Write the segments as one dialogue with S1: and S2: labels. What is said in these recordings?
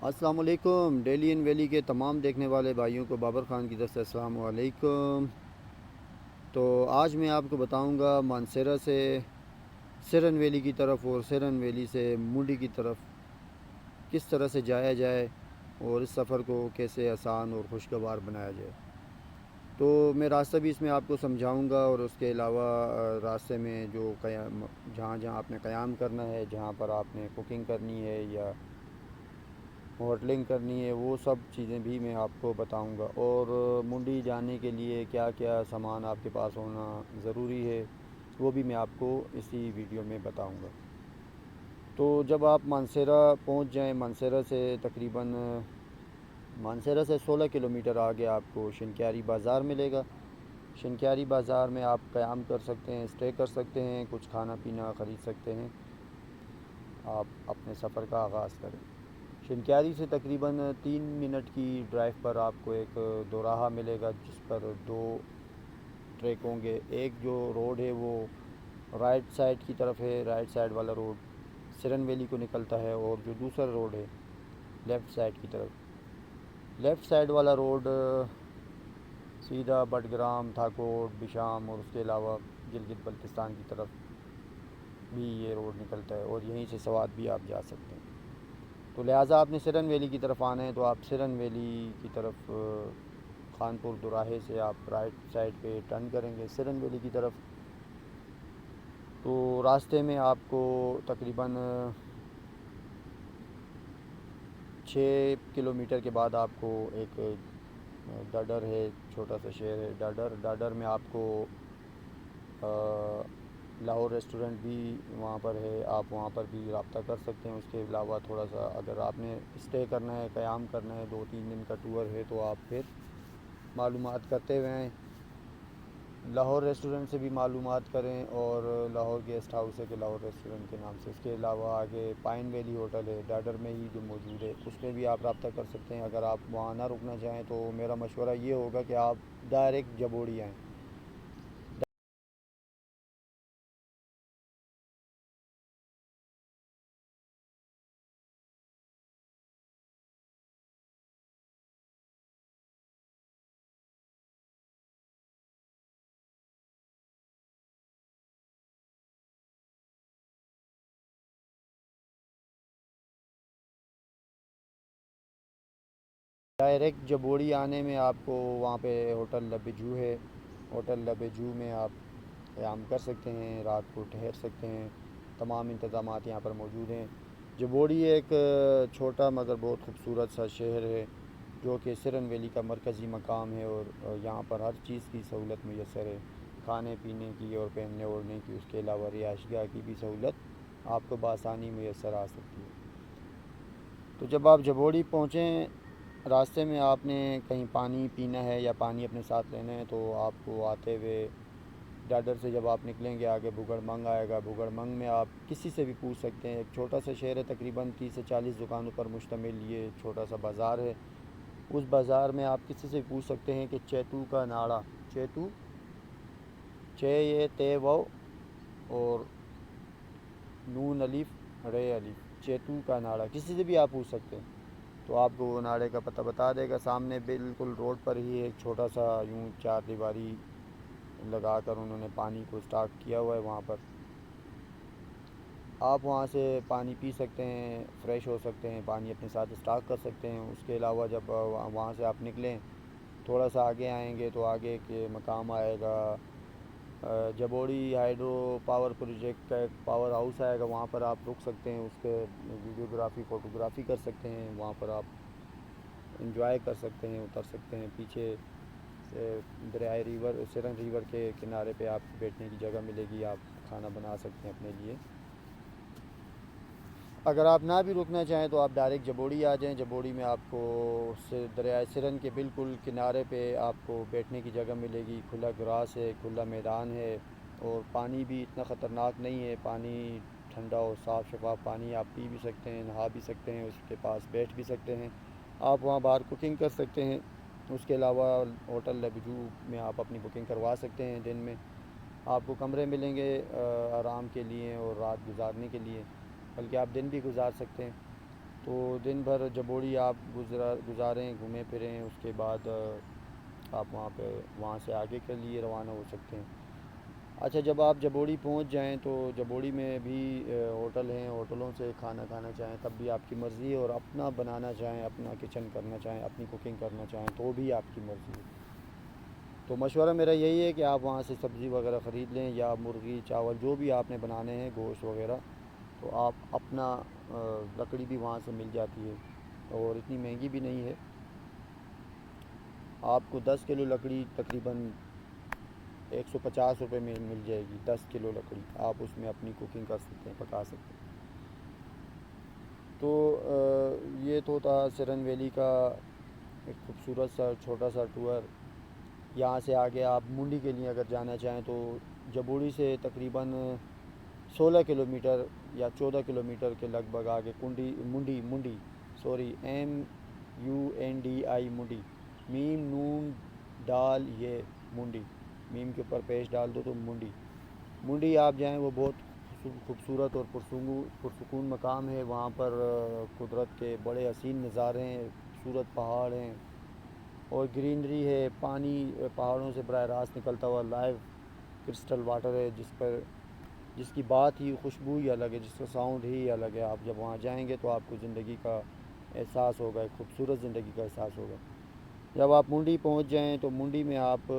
S1: السلام علیکم ڈیلی ان ویلی کے تمام دیکھنے والے بھائیوں کو بابر خان کی طرف سے السلام علیکم۔ تو آج میں آپ کو بتاؤں گا مانسیرا سے سرن ویلی کی طرف اور سرن ویلی سے منڈی کی طرف کس طرح سے جایا جائے اور اس سفر کو کیسے آسان اور خوشگوار بنایا جائے۔ تو میں راستہ بھی اس میں آپ کو سمجھاؤں گا، اور اس کے علاوہ راستے میں جو جہاں جہاں آپ نے قیام کرنا ہے، جہاں پر آپ نے کوکنگ کرنی ہے یا ہوٹلنگ کرنی ہے، وہ سب چیزیں بھی میں آپ کو بتاؤں گا، اور منڈی جانے کے لیے کیا کیا سامان آپ کے پاس ہونا ضروری ہے وہ بھی میں آپ کو اسی ویڈیو میں بتاؤں گا۔ تو جب آپ مانسیرا پہنچ جائیں، مانسیرا سے 16 کلومیٹر آگے آپ کو شنکیاری بازار ملے گا۔ شنکیاری بازار میں آپ قیام کر سکتے ہیں، اسٹے کر سکتے ہیں، کچھ کھانا پینا خرید سکتے ہیں، آپ اپنے سفر کا آغاز کریں۔ شنکیاری سے تقریباً 3 منٹ کی ڈرائیو پر آپ کو ایک دوراہا ملے گا، جس پر 2 ٹریک ہوں گے۔ ایک جو روڈ ہے وہ رائٹ سائڈ کی طرف ہے، رائٹ سائڈ والا روڈ سرن ویلی کو نکلتا ہے، اور جو دوسرا روڈ ہے لیفٹ سائڈ کی طرف، لیفٹ سائڈ والا روڈ سیدھا بٹگرام، تھاکوٹ، بشام اور اس کے علاوہ گلگت بلتستان کی طرف بھی یہ روڈ نکلتا ہے، اور یہیں سے سوات بھی آپ جا سکتے ہیں۔ تو لہٰذا آپ نے سرن ویلی کی طرف آنا ہے تو آپ سرن ویلی کی طرف خانپور دوراہے سے آپ رائٹ سائڈ پہ ٹرن کریں گے سرن ویلی کی طرف۔ تو راستے میں آپ کو تقریباً 6 کلومیٹر کے بعد آپ کو ایک ڈاڈر ہے، چھوٹا سا شہر ہے ڈاڈر میں آپ کو لاہور ریسٹورنٹ بھی وہاں پر ہے، آپ وہاں پر بھی رابطہ کر سکتے ہیں۔ اس کے علاوہ تھوڑا سا اگر آپ نے اسٹے کرنا ہے، قیام کرنا ہے، 2-3 دن کا ٹور ہے، تو آپ پھر معلومات کرتے ہوئے ہیں، لاہور ریسٹورنٹ سے بھی معلومات کریں، اور لاہور گیسٹ ہاؤس ہے کہ لاہور ریسٹورنٹ کے نام سے۔ اس کے علاوہ آگے پائن ویلی ہوٹل ہے ڈاڈر میں ہی جو موجود ہے، اس میں بھی آپ رابطہ کر سکتے ہیں۔ اگر آپ وہاں نہ رکنا چاہیں تو میرا مشورہ یہ ہوگا کہ آپ ڈائریکٹ جبوڑی آئیں۔ ڈائریکٹ جبوڑی آنے میں آپ کو وہاں پہ ہوٹل لبیجو ہے، ہوٹل لبیجو میں آپ قیام کر سکتے ہیں، رات کو ٹھہر سکتے ہیں، تمام انتظامات یہاں پر موجود ہیں۔ جبوڑی ایک چھوٹا مگر بہت خوبصورت سا شہر ہے جو کہ سرن ویلی کا مرکزی مقام ہے، اور یہاں پر ہر چیز کی سہولت میسر ہے، کھانے پینے کی اور پہننے اوڑھنے کی، اس کے علاوہ رہائش گاہ کی بھی سہولت آپ کو بآسانی میسر آ سکتی ہے۔ تو جب آپ جبوڑی پہنچیں، راستے میں آپ نے کہیں پانی پینا ہے یا پانی اپنے ساتھ لینا ہے تو آپ کو آتے ہوئے ڈاڈر سے جب آپ نکلیں گے آگے بگڑ منگ آئے گا، بگڑ منگ میں آپ کسی سے بھی پوچھ سکتے ہیں۔ ایک چھوٹا سا شہر ہے، تقریباً 30 سے 40 دکانوں پر مشتمل یہ چھوٹا سا بازار ہے۔ اس بازار میں آپ کسی سے پوچھ سکتے ہیں کہ چیتو کا ناڑا، چیتو چے یہ تے و اور نون الف رے الف، چیتو کا ناڑا، کسی سے بھی آپ پوچھ سکتے ہیں تو آپ کو وہ ناڑے کا پتہ بتا دے گا۔ سامنے بالکل روڈ پر ہی ایک چھوٹا سا یوں 4 دیواری لگا کر انہوں نے پانی کو اسٹاک کیا ہوا ہے، وہاں پر آپ وہاں سے پانی پی سکتے ہیں، فریش ہو سکتے ہیں، پانی اپنے ساتھ اسٹاک کر سکتے ہیں۔ اس کے علاوہ جب وہاں سے آپ نکلیں، تھوڑا سا آگے آئیں گے تو آگے کے مقام آئے گا جبوڑی ہائیڈرو پاور پروجیکٹ کا ایک پاور ہاؤس آئے گا، وہاں پر آپ رک سکتے ہیں، اس کے ویڈیوگرافی فوٹوگرافی کر سکتے ہیں، وہاں پر آپ انجوائے کر سکتے ہیں، اتر سکتے ہیں۔ پیچھے سے دریائے سرن ریور کے کنارے پہ آپ کو بیٹھنے کی جگہ ملے گی، آپ کھانا بنا سکتے ہیں اپنے لیے۔ اگر آپ نہ بھی رکنا چاہیں تو آپ ڈائریکٹ جبوڑی آ جائیں۔ جبوڑی میں آپ کو دریائے سرن کے بالکل کنارے پہ آپ کو بیٹھنے کی جگہ ملے گی، کھلا گراس ہے، کھلا میدان ہے، اور پانی بھی اتنا خطرناک نہیں ہے، پانی ٹھنڈا اور صاف شفاف پانی، آپ پی بھی سکتے ہیں، نہا بھی سکتے ہیں، اس کے پاس بیٹھ بھی سکتے ہیں، آپ وہاں باہر کوکنگ کر سکتے ہیں۔ اس کے علاوہ ہوٹل لبیجو میں آپ اپنی بکنگ کروا سکتے ہیں، دن میں آپ کو کمرے ملیں گے آرام کے لیے اور رات گزارنے کے لیے، بلکہ آپ دن بھی گزار سکتے ہیں۔ تو دن بھر جبوڑی آپ گزاریں، گھومیں پھریں، اس کے بعد آپ وہاں سے آگے کے لیے روانہ ہو سکتے ہیں۔ اچھا، جب آپ جبوڑی پہنچ جائیں تو جبوڑی میں بھی ہوٹل ہیں، ہوٹلوں سے کھانا کھانا چاہیں تب بھی آپ کی مرضی ہے، اور اپنا بنانا چاہیں، اپنا کچن کرنا چاہیں، اپنی کوکنگ کرنا چاہیں تو بھی آپ کی مرضی ہے۔ تو مشورہ میرا یہی ہے کہ آپ وہاں سے سبزی وغیرہ خرید لیں، یا مرغی چاول جو بھی آپ نے بنانے ہیں، گوشت وغیرہ، تو آپ اپنا لکڑی بھی وہاں سے مل جاتی ہے، اور اتنی مہنگی بھی نہیں ہے۔ آپ کو 10 کلو لکڑی تقریباً 150 روپے میں مل جائے گی، 10 کلو لکڑی آپ اس میں اپنی کوکنگ کر سکتے ہیں، پکا سکتے ہیں۔ تو یہ تو تھا سرن ویلی کا ایک خوبصورت سا چھوٹا سا ٹور۔ یہاں سے آگے آپ منڈی کے لیے اگر جانا چاہیں تو جبوڑی سے تقریباً 16 کلومیٹر یا 14 کلومیٹر کے لگ بھگ آگے منڈی، سوری، MUNDI، منڈی، میم نون ڈال یہ منڈی، میم کے اوپر پیش ڈال دو تو منڈی آپ جائیں، وہ بہت خوبصورت اور پرسکون مقام ہے۔ وہاں پر قدرت کے بڑے حسین نظارے ہیں، خوبصورت پہاڑ ہیں، اور گرینری ہے، پانی پہاڑوں سے براہ راست نکلتا ہوا لائیو کرسٹل واٹر ہے، جس کی بات ہی، خوشبو ہی الگ ہے، جس کا ساؤنڈ ہی الگ ہے۔ آپ جب وہاں جائیں گے تو آپ کو زندگی کا احساس ہوگا، ایک خوبصورت زندگی کا احساس ہوگا۔ جب آپ منڈی پہنچ جائیں تو منڈی میں آپ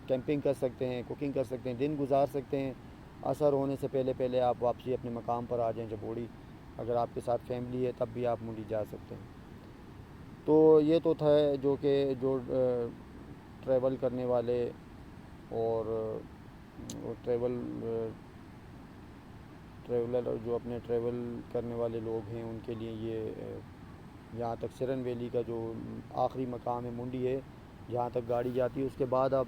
S1: کیمپنگ کر سکتے ہیں، کوکنگ کر سکتے ہیں، دن گزار سکتے ہیں۔ عصر ہونے سے پہلے پہلے آپ واپسی اپنے مقام پر آ جائیں جبوڑی، اگر آپ کے ساتھ فیملی ہے تب بھی آپ منڈی جا سکتے ہیں۔ تو یہ تو تھا جو ٹریول کرنے والے اور ٹریولر جو اپنے ٹریول کرنے والے لوگ ہیں ان کے لیے یہ جہاں تک سرن ویلی کا جو آخری مقام ہے منڈی ہے، جہاں تک گاڑی جاتی ہے، اس کے بعد آپ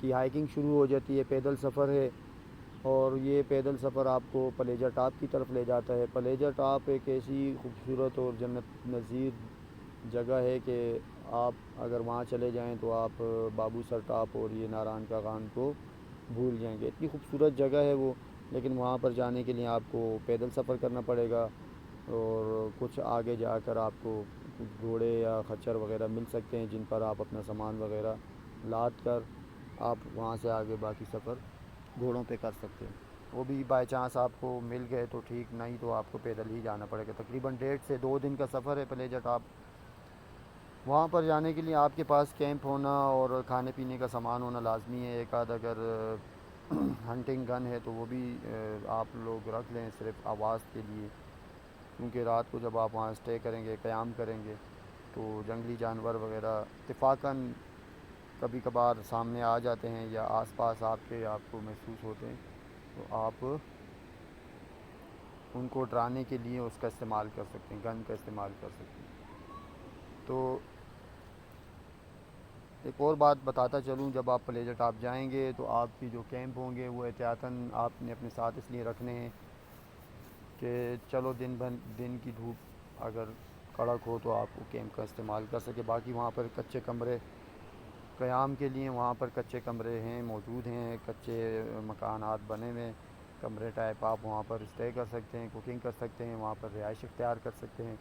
S1: کی ہائیکنگ شروع ہو جاتی ہے، پیدل سفر ہے، اور یہ پیدل سفر آپ کو پلیجر ٹاپ کی طرف لے جاتا ہے۔ پلیجر ٹاپ ایک ایسی خوبصورت اور جنت نظیر جگہ ہے کہ آپ اگر وہاں چلے جائیں تو آپ بابو سر ٹاپ اور یہ ناران کا غان کو بھول جائیں گے، اتنی خوبصورت جگہ ہے وہ۔ لیکن وہاں پر جانے کے لیے آپ کو پیدل سفر کرنا پڑے گا، اور کچھ آگے جا کر آپ کو کچھ گھوڑے یا خچر وغیرہ مل سکتے ہیں جن پر آپ اپنا سامان وغیرہ لاد کر آپ وہاں سے آگے باقی سفر گھوڑوں پہ کر سکتے ہیں۔ وہ بھی بائی چانس آپ کو مل گئے تو ٹھیک، نہیں تو آپ کو پیدل ہی جانا پڑے گا۔ تقریباً 1.5 سے 2 دن کا سفر ہے پلیجر ٹاپ۔ وہاں پر جانے کے لیے آپ کے پاس کیمپ ہونا اور کھانے پینے کا سامان ہونا لازمی ہے۔ ایک آدھ اگر ہنٹنگ گن ہے تو وہ بھی آپ لوگ رکھ لیں، صرف آواز کے لیے، کیونکہ رات کو جب آپ وہاں اسٹے کریں گے، قیام کریں گے، تو جنگلی جانور وغیرہ اتفاقاً کبھی کبھار سامنے آ جاتے ہیں یا آس پاس آپ کو محسوس ہوتے ہیں، تو آپ ان کو ڈرانے کے لیے اس کا استعمال کر سکتے ہیں، گن کا استعمال کر سکتے ہیں۔ تو ایک اور بات بتاتا چلوں، جب آپ پلیجر ٹاپ جائیں گے تو آپ کی جو کیمپ ہوں گے وہ احتیاطاً آپ نے اپنے ساتھ اس لیے رکھنے ہیں کہ چلو دن کی دھوپ اگر کڑک ہو تو آپ کو کیمپ کا استعمال کر سکے۔ باقی وہاں پر کچے کمرے قیام کے لیے وہاں پر کچے کمرے ہیں، موجود ہیں، کچے مکانات بنے ہوئے کمرے ٹائپ، آپ وہاں پر اسٹے کر سکتے ہیں، کوکنگ کر سکتے ہیں، وہاں پر رہائش اختیار کر سکتے ہیں،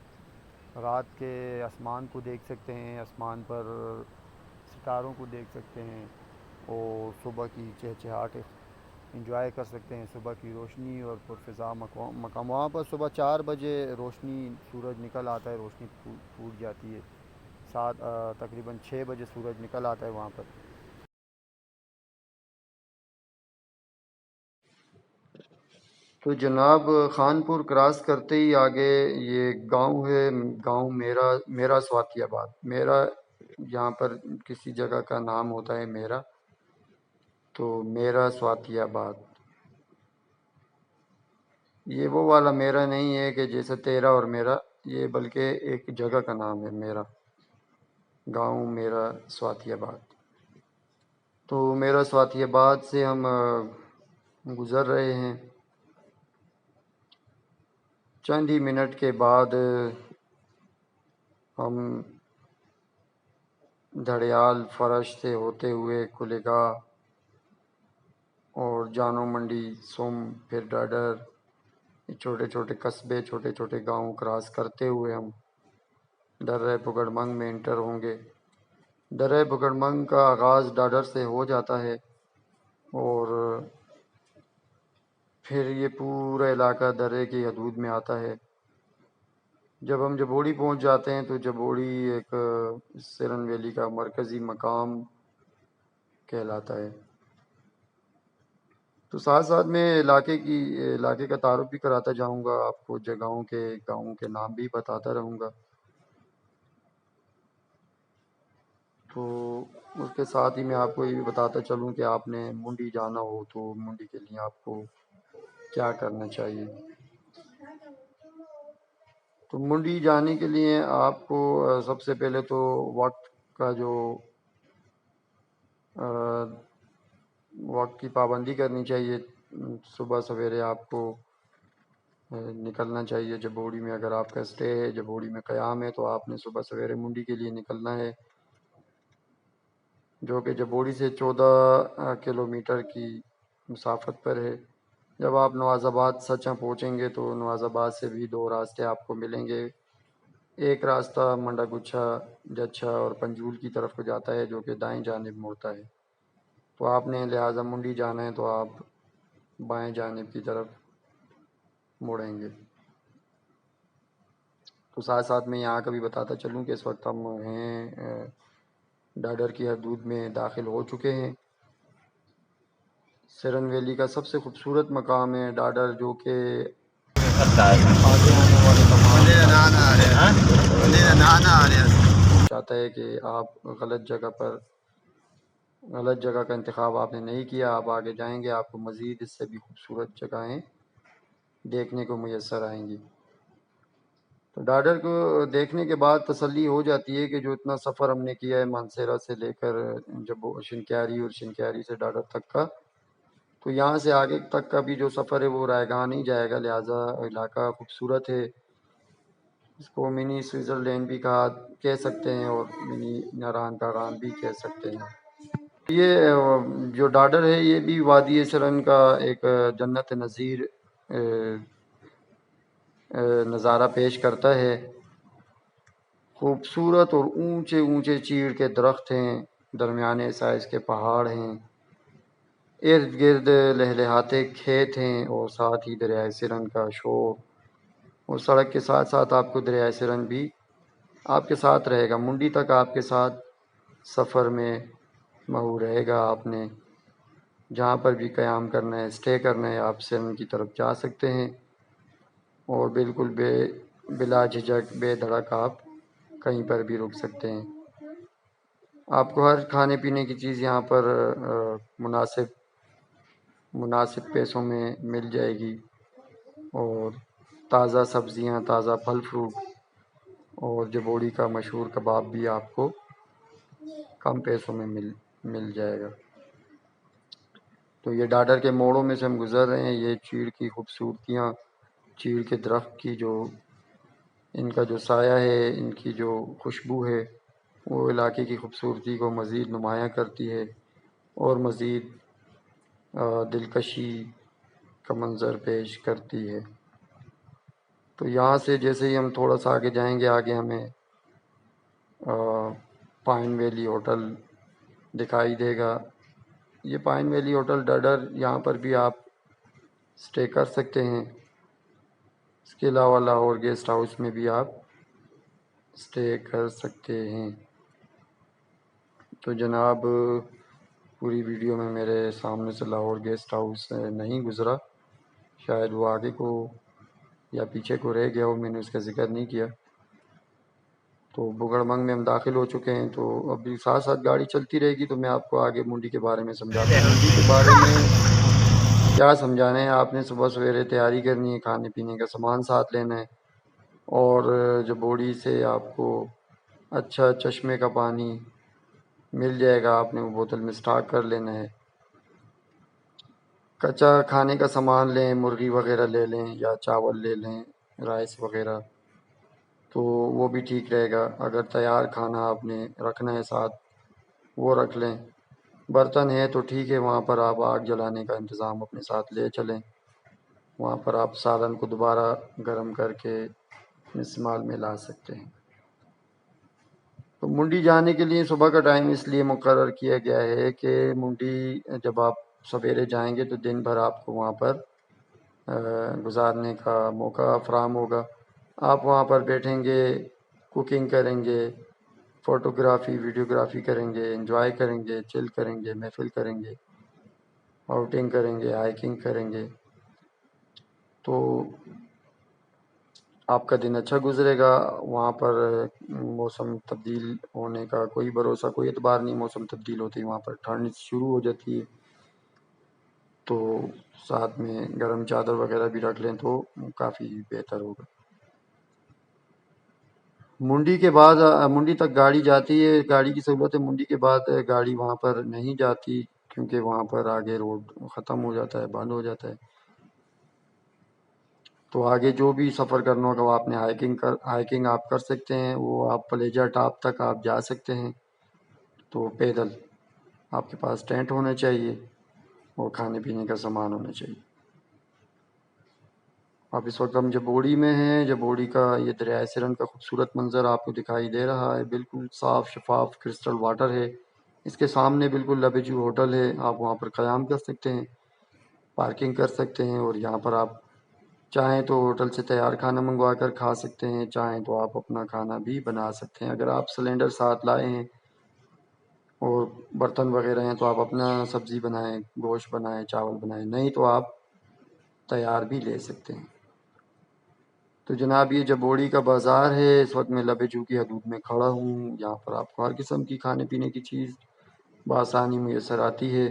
S1: رات کے آسمان کو دیکھ سکتے ہیں، آسمان پر ستاروں کو دیکھ سکتے ہیں، اور صبح کی چہچہاٹ انجوائے کر سکتے ہیں، صبح کی روشنی اور پرفضا مقام۔ وہاں پر صبح 4 بجے روشنی، سورج نکل آتا ہے، روشنی پھوٹ جاتی ہے، تقریباً 6 بجے سورج نکل آتا ہے وہاں پر۔ تو جناب خان پور کراس کرتے ہی آگے یہ گاؤں ہے، گاؤں میرا سواتی آباد، میرا یہاں پر کسی جگہ کا نام ہوتا ہے میرا، تو میرا سواتی آباد، یہ وہ والا میرا نہیں ہے کہ جیسے تیرا اور میرا، یہ بلکہ ایک جگہ کا نام ہے میرا، گاؤں میرا سواتی آباد۔ تو میرا سواتی آباد سے ہم گزر رہے ہیں، چند ہی منٹ کے بعد ہم دھڑیال فرش سے ہوتے ہوئے کھلے گاہ اور جانو منڈی، سم، پھر ڈاڈر، چھوٹے چھوٹے قصبے، چھوٹے چھوٹے گاؤں کراس کرتے ہوئے ہم درہ بگڑ منگ میں انٹر ہوں گے۔ درہ بگڑ منگ کا آغاز ڈاڈر سے ہو جاتا ہے اور پھر یہ پورا علاقہ درے کی حدود میں آتا ہے۔ جب ہم جبوڑی پہنچ جاتے ہیں تو جبوڑی ایک سرن ویلی کا مرکزی مقام کہلاتا ہے۔ تو ساتھ ساتھ میں علاقے کا تعارف بھی کراتا جاؤں گا آپ کو، گاؤں کے نام بھی بتاتا رہوں گا۔ تو اس کے ساتھ ہی میں آپ کو یہ بھی بتاتا چلوں کہ آپ نے منڈی جانا ہو تو منڈی کے لیے آپ کو کیا کرنا چاہیے۔ تو منڈی جانے کے لیے آپ کو سب سے پہلے تو وقت کی پابندی کرنی چاہیے۔ صبح سویرے آپ کو نکلنا چاہیے جبوڑی میں۔ اگر آپ کا اسٹے ہے جبوڑی میں قیام ہے تو آپ نے صبح سویرے منڈی کے لیے نکلنا ہے، جو کہ جبوڑی سے 14 کلومیٹر کی مسافت پر ہے۔ جب آپ نواز آباد سچاں پہنچیں گے تو نواز آباد سے بھی 2 راستے آپ کو ملیں گے۔ ایک راستہ منڈا گچھا، جچھا اور پنجول کی طرف کو جاتا ہے جو کہ دائیں جانب مڑتا ہے۔ تو آپ نے لہٰذا منڈی جانا ہے تو آپ بائیں جانب کی طرف مڑیں گے۔ تو ساتھ ساتھ میں یہاں کا بھی بتاتا چلوں کہ اس وقت ہم ہیں ڈاڈر کی حدود میں داخل ہو چکے ہیں۔ سرن ویلی کا سب سے خوبصورت مقام ہے ڈاڈر، جو کہ آگے آنے والے تمام چاہتا ہے کہ آپ غلط جگہ کا انتخاب آپ نے نہیں کیا، آپ آگے جائیں گے آپ کو مزید اس سے بھی خوبصورت جگہیں دیکھنے کو میسر آئیں گی۔ تو ڈاڈر کو دیکھنے کے بعد تسلی ہو جاتی ہے کہ جو اتنا سفر ہم نے کیا ہے مانسیرا سے لے کر جب شنکیاری اور شنکیاری سے ڈاڈر تک کا، تو یہاں سے آگے تک کا بھی جو سفر ہے وہ رائے گاں نہیں جائے گا، لہٰذا علاقہ خوبصورت ہے۔ اس کو منی سوئٹزرلینڈ بھی کہہ سکتے ہیں اور منی ناران کاغان بھی کہہ سکتے ہیں۔ یہ جو ڈاڈر ہے یہ بھی وادی سرن کا ایک جنت نظیر نظارہ پیش کرتا ہے۔ خوبصورت اور اونچے اونچے چیڑ کے درخت ہیں، درمیانے سائز کے پہاڑ ہیں، ارد گرد لہلہاتے کھیت ہیں اور ساتھ ہی دریائے سرن کا شور، اور سڑک کے ساتھ ساتھ آپ کو دریائے سرن بھی آپ کے ساتھ رہے گا۔ منڈی تک آپ کے ساتھ سفر میں مہو رہے گا۔ آپ نے جہاں پر بھی قیام کرنا ہے، اسٹے کرنا ہے، آپ سرن کی طرف جا سکتے ہیں اور بالکل بلا جھجک بے دھڑک آپ کہیں پر بھی رک سکتے ہیں۔ آپ کو ہر کھانے پینے کی چیز یہاں پر مناسب پیسوں میں مل جائے گی، اور تازہ سبزیاں، تازہ پھل فروٹ اور جبوڑی کا مشہور کباب بھی آپ کو کم پیسوں میں مل جائے گا۔ تو یہ ڈاڈر کے موڑوں میں سے ہم گزر رہے ہیں۔ یہ چیڑ کی خوبصورتیاں، چیڑ کے درخت کی ان کا جو سایہ ہے، ان کی جو خوشبو ہے، وہ علاقے کی خوبصورتی کو مزید نمایاں کرتی ہے اور مزید دلکشی کا منظر پیش کرتی ہے۔ تو یہاں سے جیسے ہی ہم تھوڑا سا آگے جائیں گے، آگے ہمیں پائن ویلی ہوٹل دکھائی دے گا۔ یہ پائن ویلی ہوٹل ڈاڈر، یہاں پر بھی آپ اسٹے کر سکتے ہیں۔ اس کے علاوہ لاہور گیسٹ ہاؤس میں بھی آپ اسٹے کر سکتے ہیں۔ تو جناب پوری ویڈیو میں میرے سامنے سے لاہور گیسٹ ہاؤس نہیں گزرا، شاید وہ آگے کو یا پیچھے کو رہ گیا ہو، میں نے اس کا ذکر نہیں کیا۔ تو بگڑ منگ میں ہم داخل ہو چکے ہیں، تو ابھی ساتھ ساتھ گاڑی چلتی رہے گی تو میں آپ کو آگے منڈی کے بارے میں سمجھاتا ہوں۔ منڈی کے بارے میں کیا سمجھانا ہے، آپ نے صبح سویرے تیاری کرنی ہے، کھانے پینے کا سامان ساتھ لینا ہے، اور جبوڑی سے آپ کو اچھا چشمے کا پانی مل جائے گا، آپ نے وہ بوتل میں سٹاک کر لینا ہے۔ کچا کھانے کا سامان لیں، مرغی وغیرہ لے لیں یا چاول لے لیں، رائس وغیرہ، تو وہ بھی ٹھیک رہے گا۔ اگر تیار کھانا آپ نے رکھنا ہے ساتھ، وہ رکھ لیں۔ برتن ہے تو ٹھیک ہے، وہاں پر آپ آگ جلانے کا انتظام اپنے ساتھ لے چلیں۔ وہاں پر آپ سالن کو دوبارہ گرم کر کے استعمال میں لا سکتے ہیں۔ تو منڈی جانے کے لیے صبح کا ٹائم اس لیے مقرر کیا گیا ہے کہ منڈی جب آپ سویرے جائیں گے تو دن بھر آپ کو وہاں پر گزارنے کا موقع فراہم ہوگا۔ آپ وہاں پر بیٹھیں گے، کوکنگ کریں گے، فوٹوگرافی ویڈیوگرافی کریں گے، انجوائے کریں گے، چل کریں گے، محفل کریں گے، آؤٹنگ کریں گے، ہائکنگ کریں گے، تو آپ کا دن اچھا گزرے گا۔ وہاں پر موسم تبدیل ہونے کا کوئی بھروسہ، کوئی اعتبار نہیں، موسم تبدیل ہوتی ہے، وہاں پر ٹھنڈ شروع ہو جاتی ہے، تو ساتھ میں گرم چادر وغیرہ بھی رکھ لیں تو کافی بہتر ہوگا۔ منڈی کے بعد منڈی تک گاڑی جاتی ہے، گاڑی کی سہولت ہے۔ منڈی کے بعد گاڑی وہاں پر نہیں جاتی کیونکہ وہاں پر آگے روڈ ختم ہو جاتا ہے، بند ہو جاتا ہے۔ تو آگے جو بھی سفر کرنا ہوگا وہ آپ نے ہائکنگ آپ کر سکتے ہیں، وہ آپ پلیجا ٹاپ تک آپ جا سکتے ہیں، تو پیدل۔ آپ کے پاس ٹینٹ ہونا چاہیے اور کھانے پینے کا سامان ہونا چاہیے۔ اب اس وقت ہم جبوڑی میں ہیں۔ جبوڑی کا یہ دریائے سرن کا خوبصورت منظر آپ کو دکھائی دے رہا ہے، بالکل صاف شفاف کرسٹل واٹر ہے۔ اس کے سامنے بالکل لبے جو ہوٹل ہے، آپ وہاں پر قیام کر سکتے ہیں، پارکنگ کر سکتے ہیں، اور یہاں پر آپ چاہیں تو ہوٹل سے تیار کھانا منگوا کر کھا سکتے ہیں، چاہیں تو آپ اپنا کھانا بھی بنا سکتے ہیں۔ اگر آپ سلنڈر ساتھ لائے ہیں اور برتن وغیرہ ہیں تو آپ اپنا سبزی بنائیں، گوشت بنائیں، چاول بنائیں، نہیں تو آپ تیار بھی لے سکتے ہیں۔ تو جناب یہ جبوڑی کا بازار ہے، اس وقت میں لبے جو کی حدود میں کھڑا ہوں۔ یہاں پر آپ کو ہر قسم کی کھانے پینے کی چیز بآسانی میسر آتی ہے۔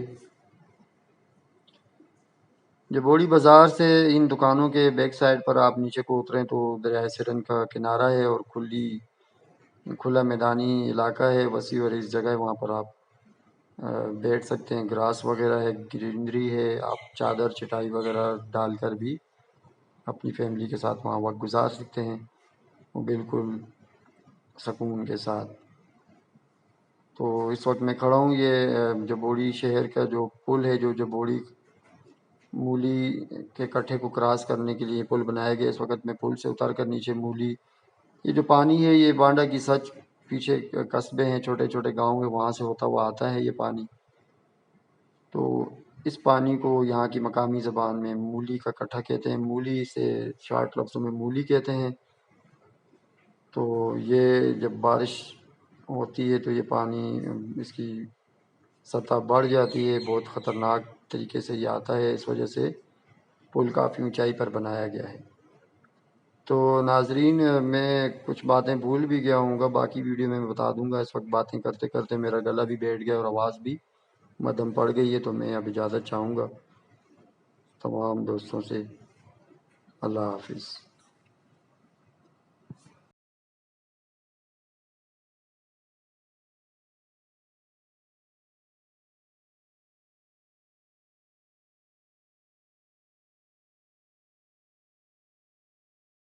S1: جبوڑی بازار سے ان دکانوں کے بیک سائڈ پر آپ نیچے کو اتریں تو دریائے سرن کا کنارہ ہے اور کھلا میدانی علاقہ ہے، وسیع اور اس جگہ ہے، وہاں پر آپ بیٹھ سکتے ہیں، گراس وغیرہ ہے، گرینری ہے، آپ چادر چٹائی وغیرہ ڈال کر بھی اپنی فیملی کے ساتھ وہاں وقت گزار سکتے ہیں، وہ بالکل سکون کے ساتھ۔ تو اس وقت میں کھڑا ہوں، یہ جبوڑی شہر کا جو پل ہے، جو جبوڑی مولی کے کٹھے کو کراس کرنے کے لیے پل بنایا گیا، اس وقت میں پل سے اتر کر نیچے مولی، یہ جو پانی ہے یہ بانڈا کی سچ، پیچھے قصبے ہیں، چھوٹے چھوٹے گاؤں ہیں، وہاں سے ہوتا ہوا آتا ہے یہ پانی۔ تو اس پانی کو یہاں کی مقامی زبان میں مولی کا کٹھا کہتے ہیں، مولی سے شارٹ لفظوں میں مولی کہتے ہیں۔ تو یہ جب بارش ہوتی ہے تو یہ پانی اس کی سطح بڑھ جاتی ہے، بہت خطرناک طریقے سے یہ آتا ہے، اس وجہ سے پل کافی اونچائی پر بنایا گیا ہے۔ تو ناظرین میں کچھ باتیں بھول بھی گیا ہوں گا، باقی ویڈیو میں بتا دوں گا۔ اس وقت باتیں کرتے کرتے میرا گلا بھی بیٹھ گیا اور آواز بھی مدھم پڑ گئی ہے، تو میں اب اجازت چاہوں گا تمام دوستوں سے۔ اللہ حافظ۔